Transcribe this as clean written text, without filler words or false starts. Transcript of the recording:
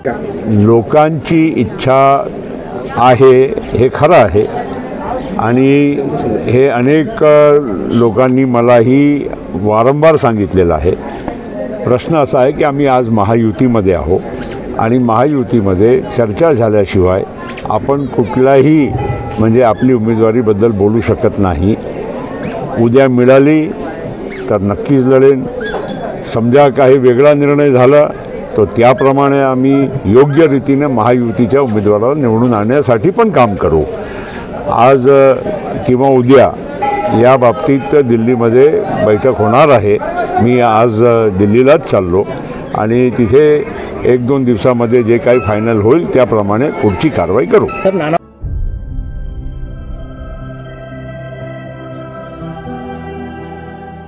का? लोकांची इच्छा आहे हे खरं आहे आणि हे अनेक लोकांनी मलाही वारंवार सांगितलेलं आहे. प्रश्न असा आहे की आम्ही आज महायुतीमध्ये आहोत आणि महायुतीमध्ये चर्चा झाल्याशिवाय आपण कुठलाही म्हणजे आपली उमेदवारीबद्दल बोलू शकत नाही. उद्या मिळाली तर नक्कीच लढेन. समजा काही वेगळा निर्णय झाला तो त्याप्रमाणे आम्ही योग्य रीतीने महायुतीच्या उमेदवाराला निवडून आणण्यासाठी पण काम करू. आज किंवा उद्या या बाबतीत दिल्लीमध्ये बैठक होणार आहे. मी आज दिल्लीलाच चाललो आणि तिथे 1-2 दिवसामध्ये जे काही फायनल होईल त्याप्रमाणे पुढची कारवाई करू. सर, नाना